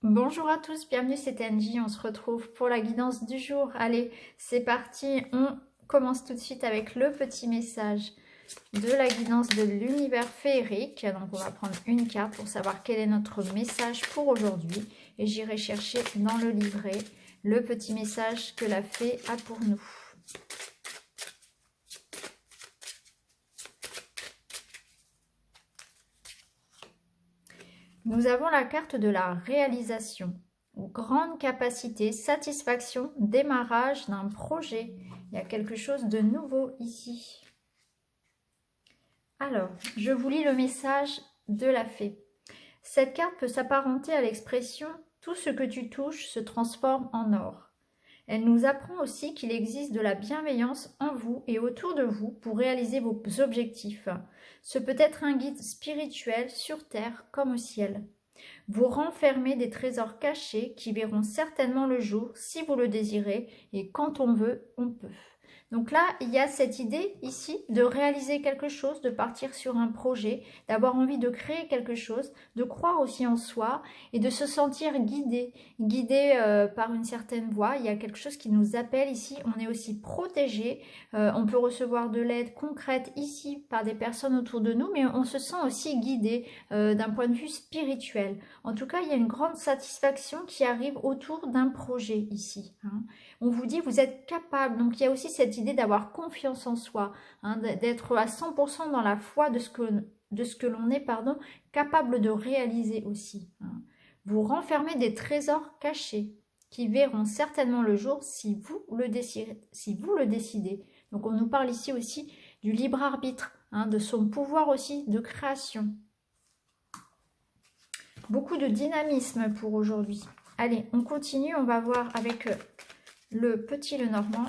Bonjour à tous, bienvenue, c'est Angie, on se retrouve pour la guidance du jour. Allez, c'est parti, on commence tout de suite avec le petit message de la guidance de l'univers féerique. Donc on va prendre une carte pour savoir quel est notre message pour aujourd'hui. Et j'irai chercher dans le livret le petit message que la fée a pour nous. Nous avons la carte de la réalisation. Grande capacité, satisfaction, démarrage d'un projet. Il y a quelque chose de nouveau ici. Alors, je vous lis le message de la fée. Cette carte peut s'apparenter à l'expression « tout ce que tu touches se transforme en or ». Elle nous apprend aussi qu'il existe de la bienveillance en vous et autour de vous pour réaliser vos objectifs. Ce peut être un guide spirituel sur terre comme au ciel. Vous renfermez des trésors cachés qui verront certainement le jour si vous le désirez et quand on veut, on peut. Donc là, il y a cette idée ici de réaliser quelque chose, de partir sur un projet, d'avoir envie de créer quelque chose, de croire aussi en soi et de se sentir guidé, par une certaine voie. Il y a quelque chose qui nous appelle ici, on est aussi protégé, on peut recevoir de l'aide concrète ici par des personnes autour de nous, mais on se sent aussi guidé d'un point de vue spirituel. En tout cas, il y a une grande satisfaction qui arrive autour d'un projet ici. On vous dit vous êtes capable, donc il y a aussi cette idée d'avoir confiance en soi, d'être à 100% dans la foi de ce que l'on est capable de réaliser aussi. Vous renfermez des trésors cachés qui verront certainement le jour si vous le décidez. Donc on nous parle ici aussi du libre arbitre, de son pouvoir aussi de création. Beaucoup de dynamisme pour aujourd'hui. Allez, on continue, on va voir avec le petit Lenormand.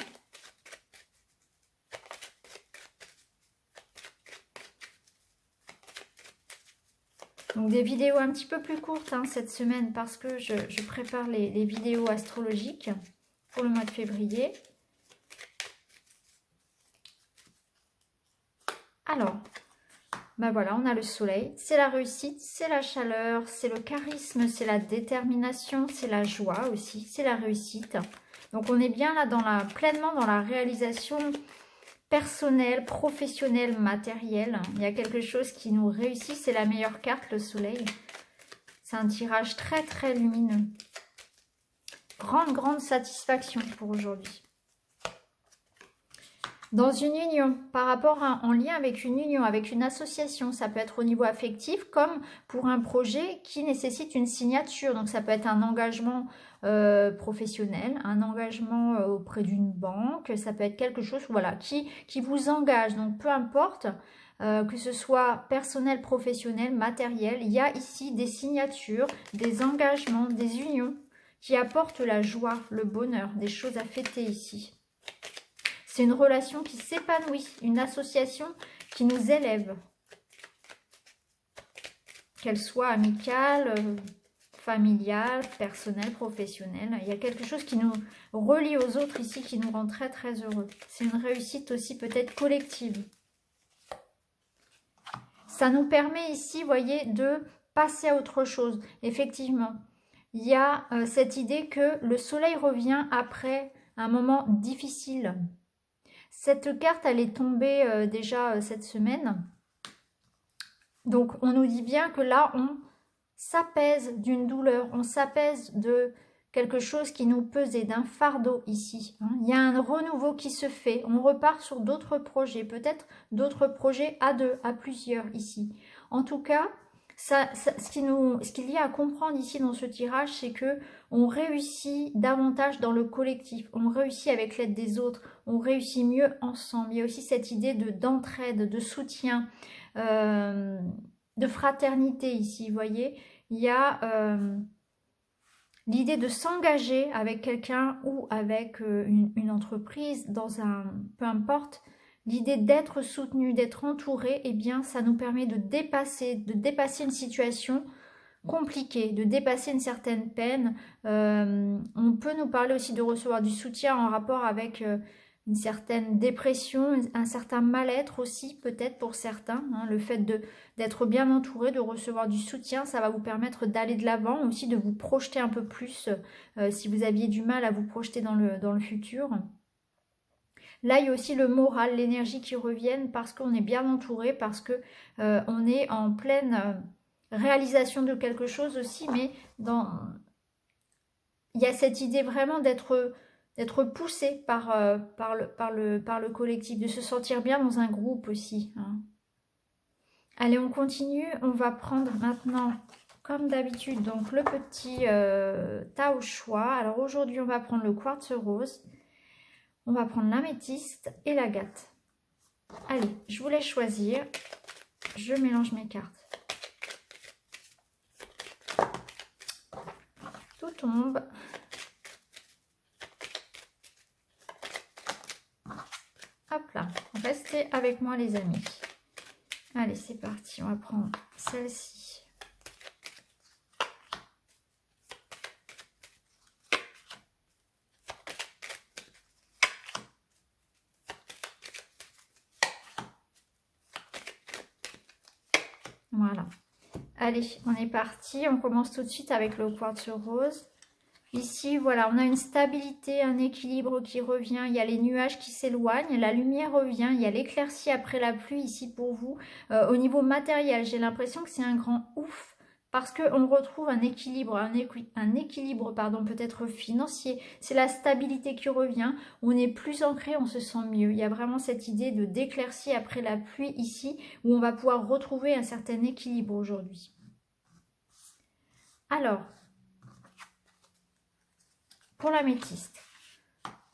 Donc des vidéos un petit peu plus courtes cette semaine parce que je prépare les vidéos astrologiques pour le mois de février. Alors, ben voilà, on a le soleil, c'est la réussite, c'est la chaleur, c'est le charisme, c'est la détermination, c'est la joie aussi, c'est la réussite. Donc on est bien là pleinement dans la réalisation personnelle, professionnelle, matérielle. Il y a quelque chose qui nous réussit, c'est la meilleure carte, le soleil. C'est un tirage très très lumineux. Grande satisfaction pour aujourd'hui. Dans une union, en lien avec une union, avec une association, ça peut être au niveau affectif comme pour un projet qui nécessite une signature. Donc ça peut être un engagement professionnel, un engagement auprès d'une banque, ça peut être quelque chose qui vous engage. Donc peu importe que ce soit personnel, professionnel, matériel, il y a ici des signatures, des engagements, des unions qui apportent la joie, le bonheur, des choses à fêter ici. C'est une relation qui s'épanouit, une association qui nous élève. Qu'elle soit amicale, familiale, personnelle, professionnelle. Il y a quelque chose qui nous relie aux autres ici, qui nous rend très très heureux. C'est une réussite aussi peut-être collective. Ça nous permet ici, vous voyez, de passer à autre chose. Effectivement, il y a cette idée que le soleil revient après un moment difficile. Cette carte, elle est tombée déjà cette semaine. Donc, on nous dit bien que là, on s'apaise d'une douleur, on s'apaise de quelque chose qui nous pesait, d'un fardeau ici. Il y a un renouveau qui se fait. On repart sur d'autres projets, peut-être d'autres projets à deux, à plusieurs ici. En tout cas, ce qu'il y a à comprendre ici dans ce tirage, c'est que on réussit davantage dans le collectif, on réussit avec l'aide des autres, on réussit mieux ensemble. Il y a aussi cette idée d'entraide, de soutien, de fraternité ici, vous voyez. Il y a l'idée de s'engager avec quelqu'un ou avec une entreprise, peu importe. L'idée d'être soutenu, d'être entouré, eh bien, ça nous permet de dépasser une situation compliquée, de dépasser une certaine peine. On peut nous parler aussi de recevoir du soutien en rapport avec une certaine dépression, un certain mal-être aussi peut-être pour certains. Hein. Le fait d'être bien entouré, de recevoir du soutien, ça va vous permettre d'aller de l'avant, aussi de vous projeter un peu plus si vous aviez du mal à vous projeter dans le futur. Là, il y a aussi le moral, l'énergie qui reviennent parce qu'on est bien entouré, parce que on est en pleine réalisation de quelque chose aussi, mais il y a cette idée vraiment d'être poussé par le collectif, de se sentir bien dans un groupe aussi. Hein. Allez, on continue. On va prendre maintenant, comme d'habitude, donc le petit tas au choix. Alors aujourd'hui, on va prendre le quartz rose. On va prendre l'améthyste et l'agate. Allez, je vous laisse choisir. Je mélange mes cartes. Tout tombe. Hop là, restez avec moi les amis. Allez, c'est parti, on va prendre celle-ci. Voilà. Allez, on est parti. On commence tout de suite avec le quartz rose. Ici, voilà, on a une stabilité, un équilibre qui revient. Il y a les nuages qui s'éloignent, la lumière revient. Il y a l'éclaircie après la pluie ici pour vous. Au niveau matériel, j'ai l'impression que c'est un grand ouf parce qu'on retrouve un équilibre, pardon, peut-être financier. C'est la stabilité qui revient. On est plus ancré, on se sent mieux. Il y a vraiment cette idée de d'éclaircie après la pluie ici où on va pouvoir retrouver un certain équilibre aujourd'hui. Alors, pour l'améthyste,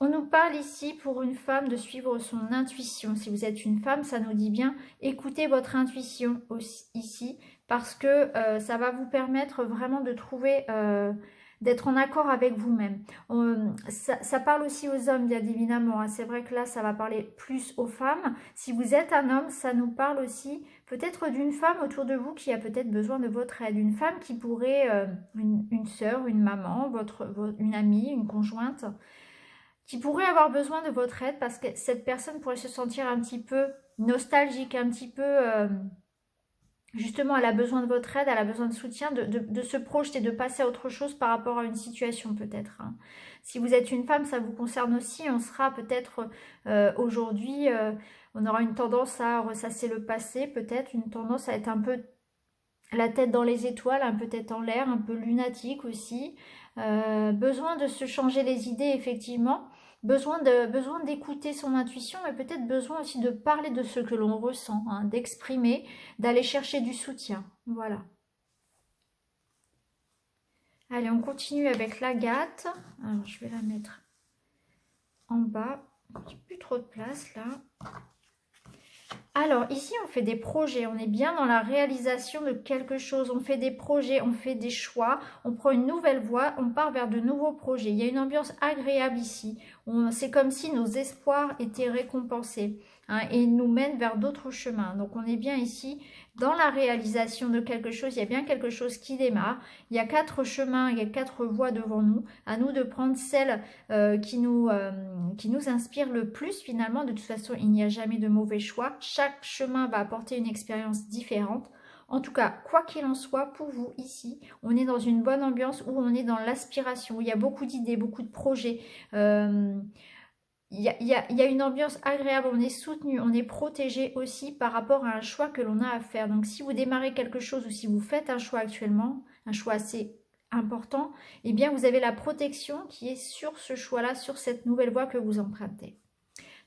on nous parle ici pour une femme de suivre son intuition. Si vous êtes une femme, ça nous dit bien écoutez votre intuition aussi, ici parce que ça va vous permettre vraiment de trouver, d'être en accord avec vous-même. Ça parle aussi aux hommes bien évidemment. Hein. C'est vrai que là, ça va parler plus aux femmes. Si vous êtes un homme, ça nous parle aussi peut-être d'une femme autour de vous qui a peut-être besoin de votre aide. Une femme qui pourrait, une sœur, une maman, une amie, une conjointe, qui pourrait avoir besoin de votre aide parce que cette personne pourrait se sentir un petit peu nostalgique, un petit peu... justement, elle a besoin de votre aide, elle a besoin de soutien, de se projeter, de passer à autre chose par rapport à une situation peut-être. Hein. Si vous êtes une femme, ça vous concerne aussi. On sera peut-être aujourd'hui, on aura une tendance à ressasser le passé, peut-être une tendance à être un peu la tête dans les étoiles, un peu tête en l'air, un peu lunatique aussi. Besoin de se changer les idées effectivement. Besoin d'écouter son intuition et peut-être besoin aussi de parler de ce que l'on ressent, hein, d'exprimer, d'aller chercher du soutien. Voilà. Allez, on continue avec l'agate. Alors, je vais la mettre en bas. J'ai plus trop de place là. Alors, ici, on fait des projets. On est bien dans la réalisation de quelque chose. On fait des projets, on fait des choix. On prend une nouvelle voie, on part vers de nouveaux projets. Il y a une ambiance agréable ici. C'est comme si nos espoirs étaient récompensés. Hein, et nous mènent vers d'autres chemins. Donc, on est bien ici dans la réalisation de quelque chose. Il y a bien quelque chose qui démarre. Il y a 4 chemins, il y a 4 voies devant nous. À nous de prendre celle qui nous inspire le plus finalement. De toute façon, il n'y a jamais de mauvais choix. Chaque chemin va apporter une expérience différente. En tout cas, quoi qu'il en soit, pour vous ici, on est dans une bonne ambiance où on est dans l'aspiration, où il y a beaucoup d'idées, beaucoup de projets. Il y a une ambiance agréable, on est soutenu, on est protégé aussi par rapport à un choix que l'on a à faire. Donc si vous démarrez quelque chose ou si vous faites un choix actuellement, un choix assez important, eh bien vous avez la protection qui est sur ce choix-là, sur cette nouvelle voie que vous empruntez.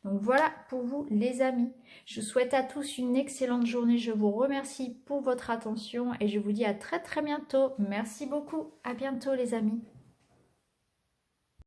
Donc voilà pour vous les amis. Je vous souhaite à tous une excellente journée. Je vous remercie pour votre attention et je vous dis à très très bientôt. Merci beaucoup. À bientôt les amis.